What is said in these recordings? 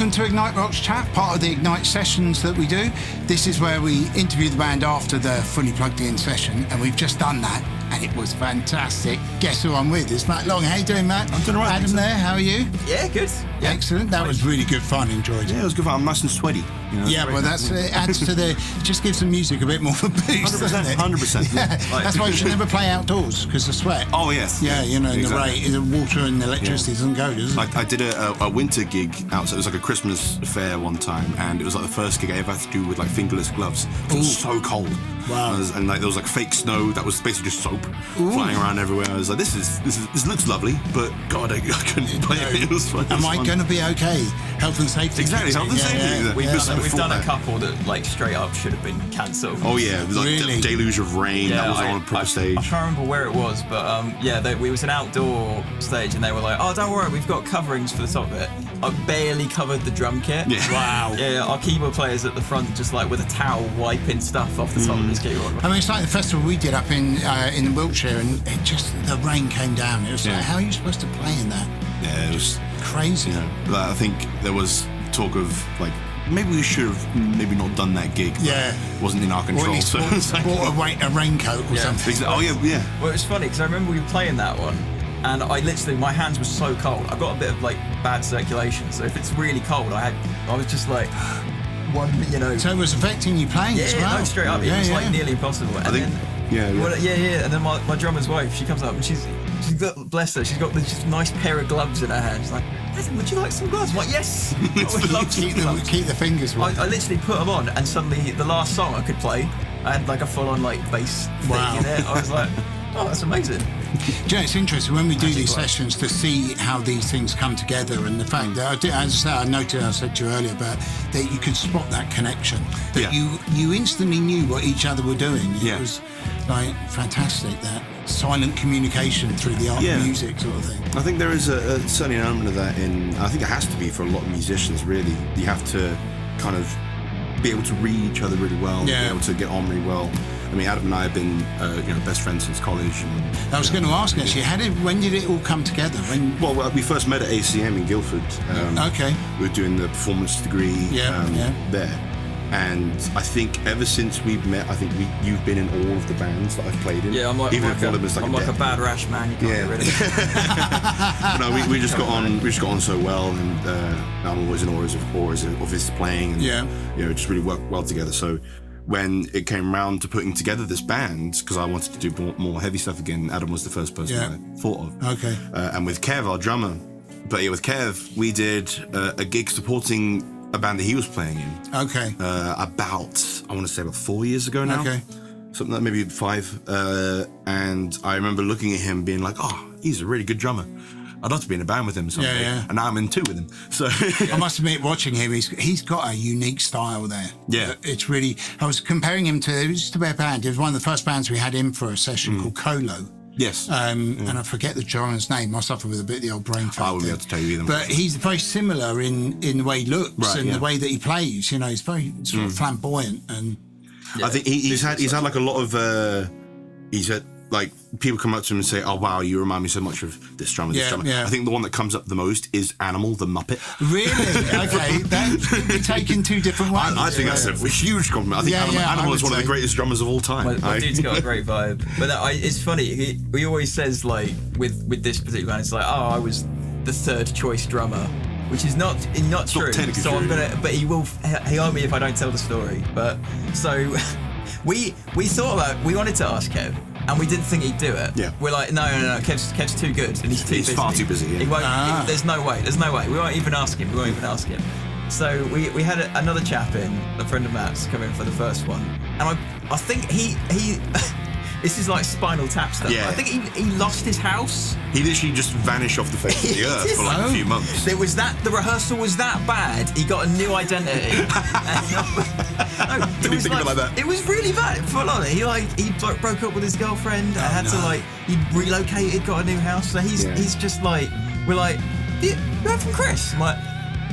Welcome to Ignite Rock's chat, part of the Ignite sessions that we do. This is where we interview the band after the fully plugged in session, and we've just done that, and it was fantastic. Guess who I'm with? It's Matt Long. How you doing, Matt? I'm doing all right. Adam there, how are you? Yeah, good. Yeah. Excellent. That was really good fun. Enjoyed it. Yeah, it was good fun. I'm nice and sweaty. You know, Yeah, well, it adds to the. Just gives the music a bit more of a boost. 100%. 100%. Yeah. That's why you should never play outdoors because of sweat. Oh yes. Yeah, you know, exactly. the water and the electricity doesn't go, does it? I did a winter gig outside. It was like a Christmas fair one time, and it was like the first gig I ever had to do with like fingerless gloves. It was so cold. Wow. And like there was like fake snow that was basically just soap flying around everywhere. I was like, this looks lovely, but God, I couldn't play it. It was fun. Am I going to be okay? Health and safety. Exactly, health and safety. We've done a couple that like straight up should have been cancelled. Oh yeah, it was like Really? deluge of rain. That was on a proper stage. I can't remember where it was, but we was an outdoor stage, and they were like, "Oh, don't worry, we've got coverings for the top of it." I barely covered the drum kit. Yeah. Wow. Yeah, our keyboard players at the front just like with a towel wiping stuff off the top of his keyboard. I mean, it's like the festival we did up in Wiltshire, and the rain came down. It was like, how are you supposed to play in that? Yeah, it was Crazy. You know, I think there was talk of like maybe we should have maybe not done that gig. But Yeah. it wasn't in our Or at control. least So it's like, bought a raincoat or Yeah. something. oh yeah. Well, it was funny because I remember we were playing that one, and I literally, my hands were so cold. I've got a bit of like bad circulation, so if it's really cold, I was just like, So it was affecting you playing as well? no, straight up. It was like nearly impossible. And think- then, yeah. And then my drummer's wife, she comes up and she's got, bless her, she's got this just nice pair of gloves in her hand. She's like, Adam, would you like some gloves? I'm like, yes. I would love some gloves. Keep the fingers warm. I literally put them on, and suddenly the last song I could play, I had like a full-on like bass Wow. thing in it. I was like, oh, that's amazing. Do you know, it's interesting when we do these work. sessions to see how these things come together, and the fact that I said to you earlier, but that you could spot that connection. That you instantly knew what each other were doing. It was like fantastic, that silent communication through the art of music sort of thing. I think there is certainly an element of that I think it has to be for a lot of musicians. Really, you have to kind of be able to read each other really well, be able to get on really well. I mean, Adam and I have been best friends since college. And, I was going to ask actually, when did it all come together? Well, we first met at ACM in Guildford. Okay. We were doing the performance degree there. And I think ever since we've met, I think you've been in all of the bands that I've played in. Yeah, I'm like, even if one of them is like a bad rash man. You can't get rid of it. No, we just got on. We just got on so well, and I'm always in awe of his playing, and just really worked well together. So when it came around to putting together this band, because I wanted to do more heavy stuff again, Adam was the first person I thought of. Okay. And with Kev, our drummer, with Kev, we did a gig supporting a band that he was playing in. Okay. About 4 years ago now. Okay. Something like maybe 5. And I remember looking at him being like, oh, he's a really good drummer. I'd love to be in a band with him someday. Yeah. And now I'm in 2 with him. So I must admit, watching him, he's got a unique style there. Yeah. It's really, I was comparing him to, it used to be a band, it was one of the first bands we had in for a session called Colo. Yes. And I forget the drummer's name. I suffer with a bit of the old brain fog. I wouldn't be able to tell you either. But he's very similar in the way he looks and the way that he plays. You know, he's very sort of flamboyant. And I think he's had like a lot of he's had like people come up to him and say, "Oh wow, you remind me so much of this drummer." Yeah. I think the one that comes up the most is Animal, the Muppet. really, okay, that could be taken 2 different ways. I think that's a huge compliment. I think Animal is one of the greatest drummers of all time. My dude's got a great vibe. But it's funny. He always says like with this particular band, it's like, oh, I was the 3rd choice drummer, which is not true. So I'm gonna, but he will he'll me if I don't tell the story. But so we thought about, we wanted to ask Kev. And we didn't think he'd do it. Yeah. We're like, no, Kev's too good, and he's busy. Far too busy. Yeah. He won't. There's no way. We won't even ask him. So we had another chap in, a friend of Matt's, come in for the first one, and I think he this is like Spinal Tap stuff. Yeah. I think he lost his house. He literally just vanished off the face of the earth for like a few months. The rehearsal was that bad. He got a new identity. Didn't think of it like that. It was really bad. Full on. He broke up with his girlfriend. He relocated, got a new house. So he's just like, we're like, you heard from Chris? I'm like,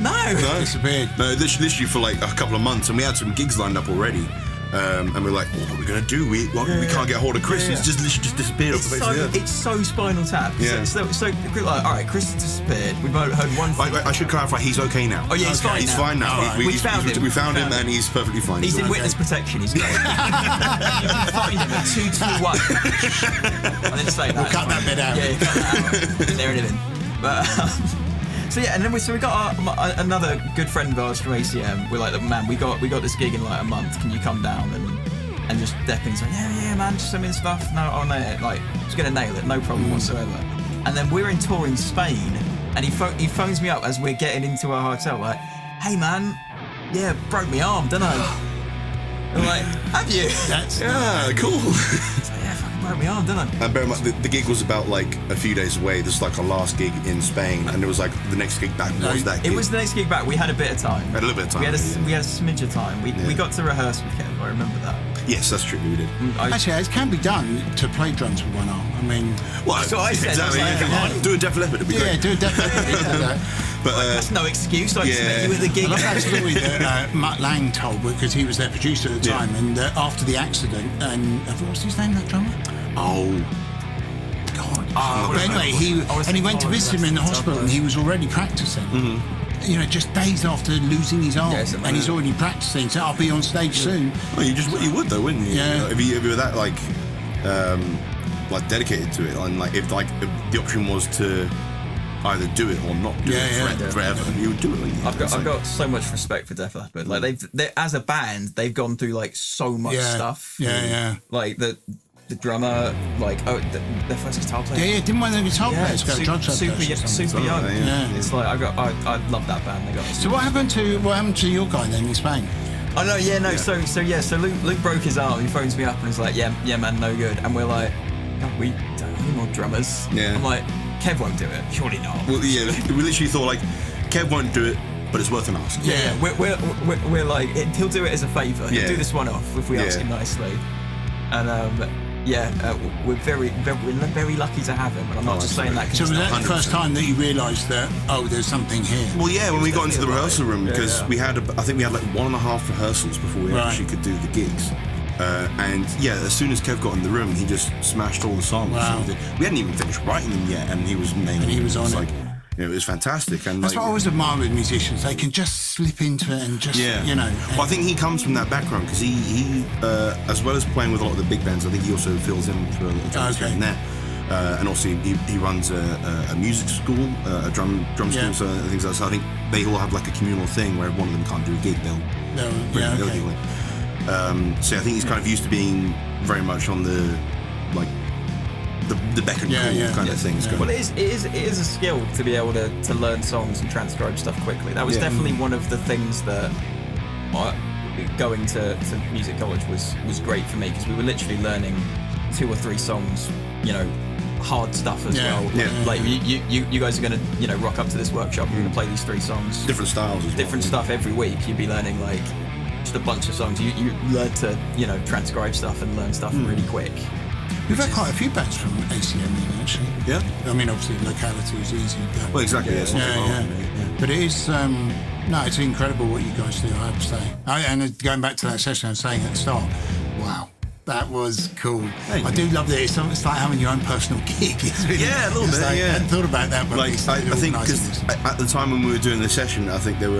no. Disappeared. No, literally for like a couple of months, and we had some gigs lined up already. And we're like, what are we gonna do? We can't get hold of Chris. He's just literally just disappeared off the face of the earth. It's so Spinal Tap. Yeah. So like, all right, Chris has disappeared. We've heard one thing. I should clarify, he's okay now. Oh yeah, he's fine. He's fine now. Right. We found him, and he's perfectly fine. He's in witness protection. He's great. You can find him at 221. I didn't say that. We'll cut that bit out. Yeah, cut that out. There anything. But so yeah, and then we got another good friend of ours from ACM. We're like, man, we got this gig in like a month. Can you come down and just Depping's like, yeah, man, just send me stuff. No, I'll nail it. Like, just gonna nail it, no problem whatsoever. And then we're in tour in Spain, and he phones me up as we're getting into our hotel, like, hey man, yeah, broke my arm, didn't I? I'm like, have you? Cool. He's like, yeah, fucking broke my arm, didn't I? And bear in mind, the gig was about like a few days away. This is like our last gig in Spain, and it was like the next gig back was that gig. It was the next gig back. We had a bit of time. We had a little bit of time. We had a smidge of time. We got to rehearse with Kev. I remember that. Yes, that's true. We did. Actually, it can be done to play drums with one arm. I mean, well, so I said, exactly. Do a Def Leppard. It'd be great. Yeah, do a Def Leppard. But that's no excuse. I expect you at the gig. I love that story that Mutt Lang told, because he was their producer at the time, and after the accident, and what's his name, that drummer? Oh. God. But anyway, he went to visit him in the hospital, and he was already practicing. Mm-hmm. You know, just days after losing his arm, and he's already practicing. So I'll be on stage soon. Well, you would though, wouldn't you? Yeah. If you were that like dedicated to it, and like if the option was to either do it or not do it forever, you would do it. I've got so much respect for Def Leppard. Like they as a band, they've gone through like so much stuff. Yeah. Like the drummer, like their first guitar player. Yeah, didn't one of the guitar players go drugs super young. Yeah. It's like I love that band. They got. So what happened to your guy then in Spain? Oh no, yeah, no. So Luke broke his arm. He phones me up and he's like, yeah, man, no good. And we're like, God, we don't need more drummers. Yeah. I'm like, Kev won't do it. Surely not. Well, yeah, we literally thought like, Kev won't do it, but it's worth an ask. Yeah. We're like, he'll do it as a favour. He'll do this one off if we ask him nicely. And we're very lucky to have him, and I'm not just saying that. So was that the first time that you realised that there's something here? Well, yeah, when we got into the rehearsal room, because we had like 1.5 rehearsals before we actually could do the gigs. And as soon as Kev got in the room, he just smashed all the songs. Wow. We hadn't even finished writing them yet, and he was naming. And he was on it. It was fantastic. And that's what I always admire with musicians. They can just slip into it and just, Well, I think he comes from that background, because he as well as playing with a lot of the big bands, I think he also fills in for a little drums here and there. And also he runs a music school, a drum school, so things like that. So I think they all have like a communal thing where one of them can't do a gig, they'll gig in. So I think he's kind of used to being very much on the the beck and call kind of things. Well, it is a skill to be able to learn songs and transcribe stuff quickly. That was definitely one of the things that going to music college was great for me, because we were literally learning 2 or 3 songs, hard stuff as well. Like you guys are going to rock up to this workshop. You're going to play these 3 songs, different styles, as different stuff every week. You'd be learning like just a bunch of songs. You learn to transcribe stuff and learn stuff really quick. We've had quite a few bands from ACM, actually. Yeah. I mean, obviously, locality is easy. But well, exactly. But it is. It's incredible what you guys do, I have to say. And going back to that session I was saying at the start, wow, that was cool. I do love that it's like having your own personal gig. It's really, a little bit. I hadn't thought about that. But I think because at the time when we were doing the session, I think there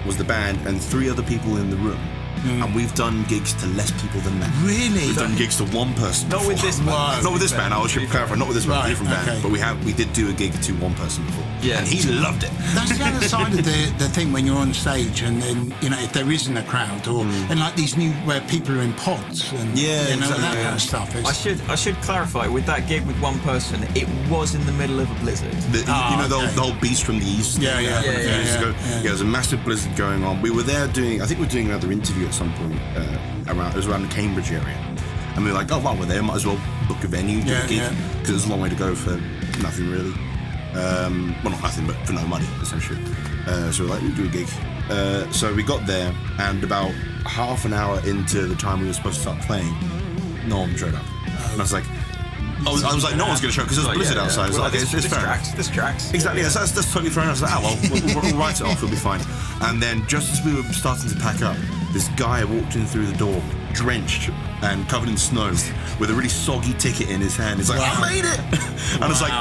was the band and 3 other people in the room. And we've done gigs to less people than that. Really? We've done gigs to 1 person. Not with this band. Not with this band. I should clarify. Not with this band. Different band. But we did do a gig to 1 person before. Yeah. And he loved it. That's the other side of the thing when you're on stage, and then if there isn't a crowd, or and like these new where people are in pods and exactly, that kind of stuff. I should clarify, with that gig with 1 person, it was in the middle of a blizzard. The whole Beast from the East. There was a massive blizzard going on. We were there doing another interview at some point. It was around the Cambridge area, and we were like, oh well, we're there, might as well book a venue, do a gig, because there's a long way to go for nothing really. Well, not nothing, but for no money essentially. So we're like, we'll do a gig. So we got there, and about half an hour into the time we were supposed to start playing, no one showed up. And I was like, no one's going to show up because there's a blizzard outside. It's like, it's fair enough. This tracks. Exactly, that's totally fair enough. I was like, we'll write it off, it'll be fine. And then just as we were starting to pack up, this guy walked in through the door drenched and covered in snow with a really soggy ticket in his hand. He's like, I made it! And I was like,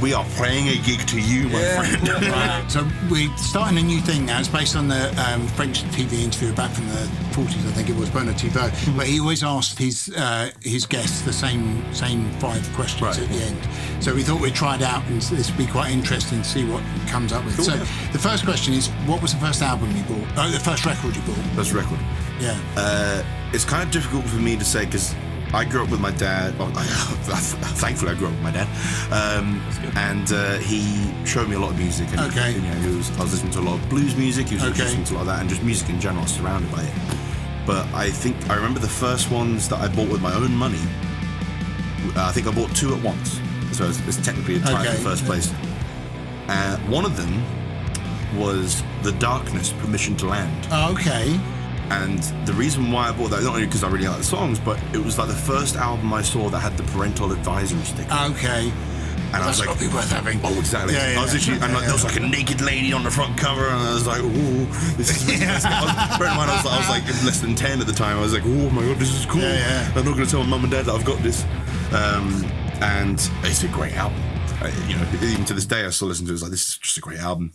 we are playing a gig to you, my friend. So we're starting a new thing now. It's based on the French TV interview back from the 40s, I think it was, Bernard Thibault. But he always asked his guests the same 5 questions at the end. So we thought we'd try it out, and this would be quite interesting to see what it comes up with. Cool, so the first question is, what was the first album you bought? Oh, the first record you bought? First record. Yeah. It's kind of difficult for me to say because I grew up with my dad. Well, thankfully, I grew up with my dad, and he showed me a lot of music. And I was listening to a lot of blues music. He was listening to a lot of that, and just music in general. I was surrounded by it. But I think I remember the first ones that I bought with my own money. I think I bought 2 at once, so it's technically a tie for first place. One of them was The Darkness, Permission to Land. Okay. And the reason why I bought that, not only because I really like the songs, but it was like the first album I saw that had the parental advisory sticker. Okay. And I was like, got to be worth having. Oh, exactly. I was literally, and there was like a naked lady on the front cover, and I was like, ooh, this is bear in mind, I was like less than 10 at the time. I was like, oh my god, this is cool. I'm not going to tell my mum and dad that I've got this. And it's a great album. Even to this day, I still listen to it. It's like, this is just a great album.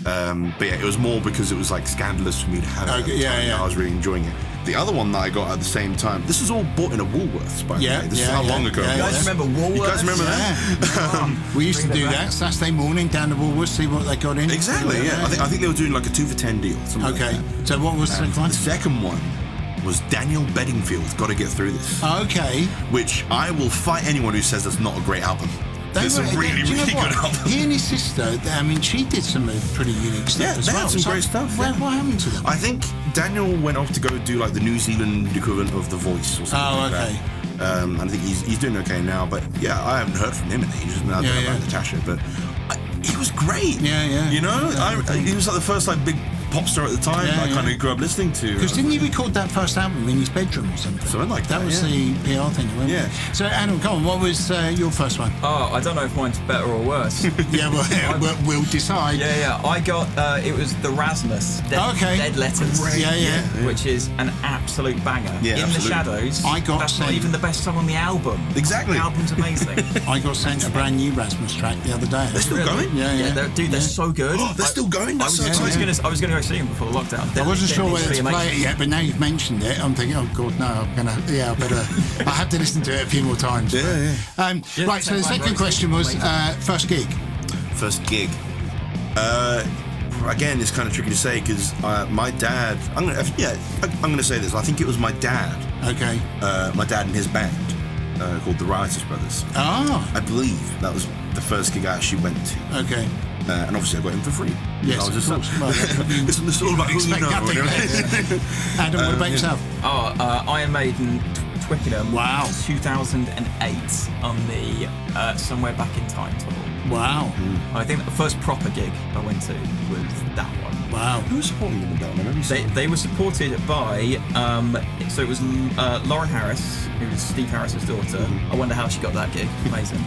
But yeah, it was more because it was like scandalous for me to have it at the time. I was really enjoying it. The other one that I got at the same time, this is all bought in a Woolworths, by the way. This is how long ago it was. You guys remember Woolworths? You guys remember that? We used to do that Saturday morning down to Woolworths, see what they got in. Exactly, I think they were doing like a 2 for 10 deal. Okay, so what was the second one? The second one was Daniel Bedingfield's Gotta Get Through This. Okay. Which I will fight anyone who says that's not a great album. It's a really good album. He and his sister, she did some pretty unique stuff as well. Yeah, they had some great stuff. What happened to them? I think Daniel went off to go do like the New Zealand equivalent of The Voice or something like that. And I think he's doing okay now. But yeah, I haven't heard from him in ages. I don't know about Natasha, but he was great. You know, he was like the first like big pop star at the time that I kind of grew up listening to. Because didn't he record that first album in his bedroom or something? Something like that. That was the PR thing, wasn't it? So Adam, come on, what was your first one? Oh, I don't know if mine's better or worse. We'll decide. I got it was the Rasmus Dead Letters. Which is an absolute banger. In the Shadows. That's not even the best song on the album. Exactly. The album's amazing. I got sent a brand new Rasmus track the other day. They're still going? They're so good. They're still going. I was going to go see him before lockdown. I wasn't sure whether to play it yet, but now you've mentioned it, I'm thinking, oh god, no, I have to listen to it a few more times. Right, so the second question was first gig. First gig. Again, it's kind of tricky to say because my dad. I'm going to say this. I think it was my dad. Okay. My dad and his band called the Riotous Brothers. Oh. I believe that was the first gig I actually went to. Okay. And obviously I got him for free. Yes, of course. It's all about who you know. Adam, what about yourself? Iron Maiden, Twickenham. Wow. 2008 on the Somewhere Back in Time tour. Wow. I think the first proper gig I went to was that one. Wow. Who was supporting them with that one? They were supported by, so it was Lauren Harris, who was Steve Harris's daughter. I wonder how she got that gig. Amazing.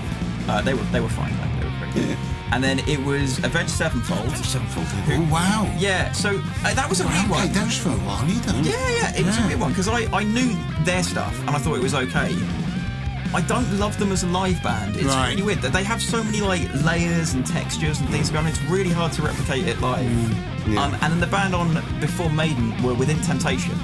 They were fine. They were pretty good. And then it was Avenged Sevenfold. Oh, wow. Yeah, so that was a big one. That was for a while either. Yeah, it was a big one because I knew their stuff and I thought it was okay. I don't love them as a live band. It's really weird that they have so many like layers and textures and things going on. It's really hard to replicate it live. And then the band on before Maiden were Within Temptation,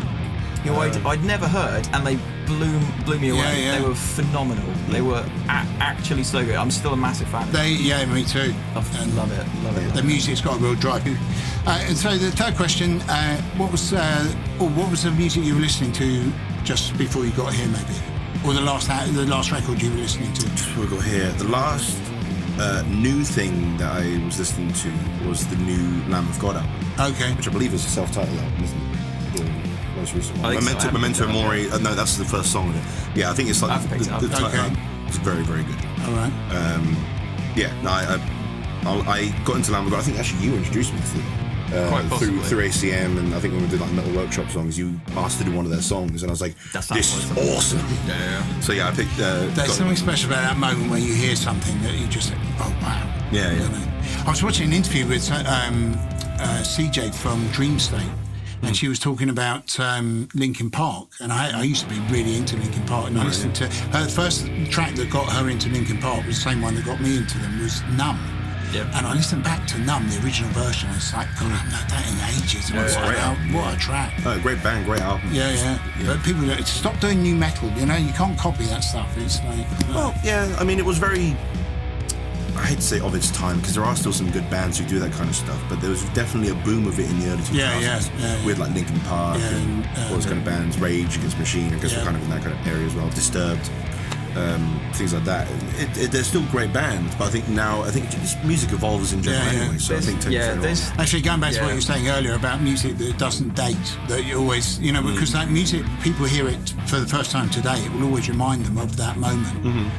who I'd never heard, and they blew me away. They were phenomenal. They were actually so good. I'm still a massive fan. Me too. Love it. The music's got a real drive. And so the third question: what was the music you were listening to just before you got here, maybe, or the last record you were listening to? Just before we got here, the last new thing that I was listening to was the new Lamb of God album. Okay. Which I believe is a self-titled album, isn't it? Most recent one. Memento Mori. No, that's the first song of it. Yeah, I think it's like the title. It's very, very good. All right. I got into Lamb of God. I think actually you introduced me to it through ACM, and I think when we did like Metal Workshop songs, you asked to do one of their songs, and I was like, "This is awesome." So I picked. There's something special about that moment when you hear something that you just think, "Oh wow." Yeah. I was watching an interview with CJ from Dream State. and she was talking about Linkin Park, and I used to be really into Linkin Park, and I listened to her. The first track that got her into Linkin Park was the same one that got me into them, was Numb. Yep. And I listened back to Numb, the original version. It's like, God, I haven't heard that in ages. What a track! Oh, great band, great album. Yeah. But people stop doing new metal. You know, you can't copy that stuff. It's like, well, yeah. I mean, it was very. I hate to say of its time, because there are still some good bands who do that kind of stuff, but there was definitely a boom of it in the early 2000s. With like Linkin Park and all those kind of bands, Rage Against Machine, I guess we're kind of in that kind of area as well, Disturbed, things like that. They're still great bands, but I think just music evolves in general anyway, so I think actually going back to what you were saying earlier about music that doesn't date, that you always, because that music, people hear it for the first time today, it will always remind them of that moment,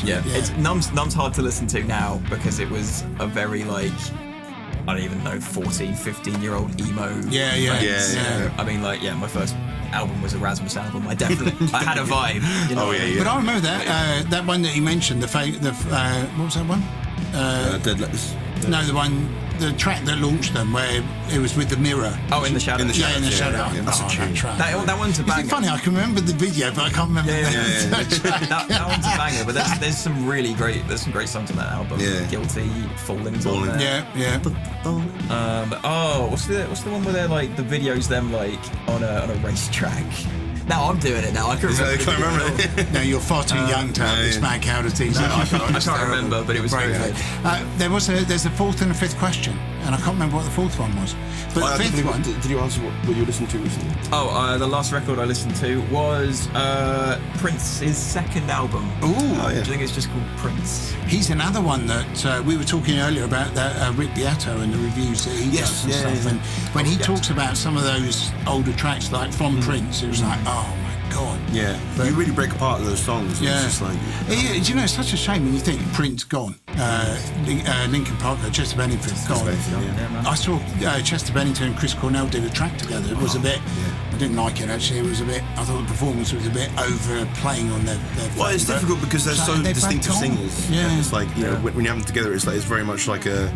It's Numb's hard to listen to now because it was a very I don't even know, 14, 15-year-old emo. I mean, my first album was a Rasmus album. I had a vibe. But I remember that one that you mentioned, what was that one? Dead Letters. No, the track that launched them, where it was with the mirror. Oh, In the Shadow. In the Shadow. That's a tune. That one's a banger. It's funny, I can remember the video, but I can't remember that one's a banger, but there's some really great songs on that album. Yeah. Guilty, Falling's on there. Yeah. What's the one where they're the videos them on a racetrack? Now I'm doing it now. I can't remember. No, you're far too young to have this mad cow to tease. I can't remember, but it was very good. There's a fourth and a fifth question, and I can't remember what the fourth one was. But the fifth one. Did you answer what you listened to recently? The last record I listened to was Prince's second album. I think it's just called Prince. He's another one that we were talking earlier about, that Rick Beato and the reviews that he does and stuff. And when he talks about some of those older tracks, like from Prince, it was like, oh my God. Yeah, but you really break apart those songs. Yeah. It's just do it's such a shame when you think Prince gone, Linkin Park, Chester Bennington gone. I saw Chester Bennington and Chris Cornell did a track together. It was a bit. I didn't like it actually. It was a bit. I thought the performance was a bit overplaying on their. Well, it's difficult because they're so distinctive singers. Yeah, it's when you have them together, it's very much like a.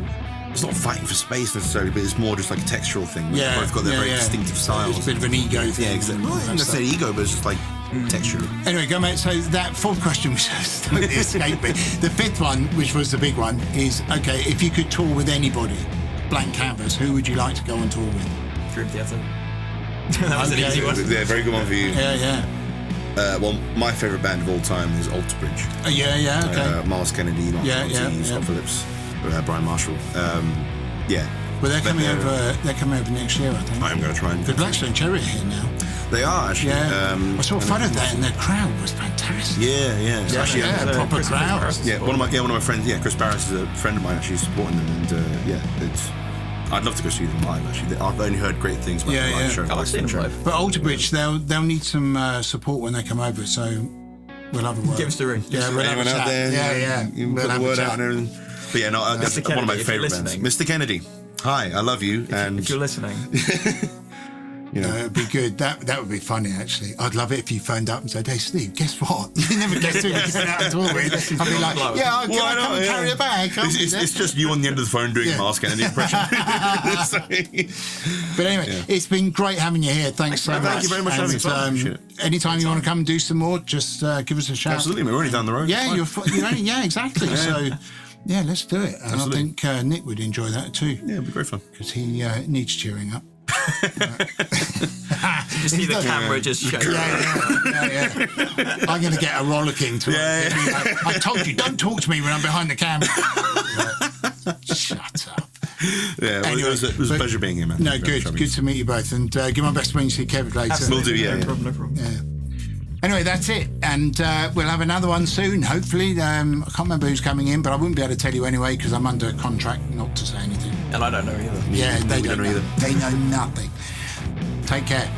It's not fighting for space necessarily, but it's more just like a textural thing. They've both got their very distinctive styles. It's a bit of an ego thing. Yeah, exactly. Well, not necessarily ego, but it's just like texture. Anyway, go mate. So that fourth question was totally escaped me. The fifth one, which was the big one, is okay. If you could tour with anybody, blank canvas, who would you like to go on tour with? Dream Theater. That was an easy one. Yeah, very good one for you. Yeah. Well, my favourite band of all time is Alter Bridge. Okay. Miles Kennedy, Scott Phillips, Brian Marshall. Well, they're coming over. They're coming over next year, I think. I'm going to try and. The Blackstone Cherry are here now. They are actually. I saw a photo of that, and the crowd was fantastic. Yeah. Actually, a proper crowd. Yeah, one of my friends. Yeah, Chris Barris is a friend of mine actually supporting them, and I'd love to go see them live. Actually, I've only heard great things about the live show. I've seen them live. But Alter Bridge, they'll need some support when they come over, so we'll have a word. Give us the ring. Yeah, we'll have a chat. Yeah. You put the word out and everything. But yeah, no, that's one of my favourite bands. Mr. Kennedy. Hi, I love you. If you're listening. It'd be good. That would be funny, actually. I'd love it if you phoned up and said, "Hey, Steve, guess what? You never guess who you're going out to tour with." I'd be like, "Yeah, I'll come and carry a bag." It's just you on the end of the phone doing a Miles Kennedy impression. But anyway, it's been great having you here. Thanks so much. Thank you very much for having me. Anytime you want to come and do some more, just give us a shout. Absolutely, we're already down the road. Yeah, exactly. So. Yeah, let's do it. And I think Nick would enjoy that too. Yeah, it'd be great fun. Because he needs cheering up. You see the camera just shake. Yeah. I'm going to get a rollicking to it. I told you, don't talk to me when I'm behind the camera. Shut up. Yeah, anyway, it was a pleasure being here, man. No, good to meet you both. And give my best when you see Kevin later. We'll do, No problem. Yeah. Anyway, that's it, and we'll have another one soon, hopefully. I can't remember who's coming in, but I wouldn't be able to tell you anyway because I'm under contract not to say anything. And I don't know either. Yeah, they don't know either. They know nothing. Take care.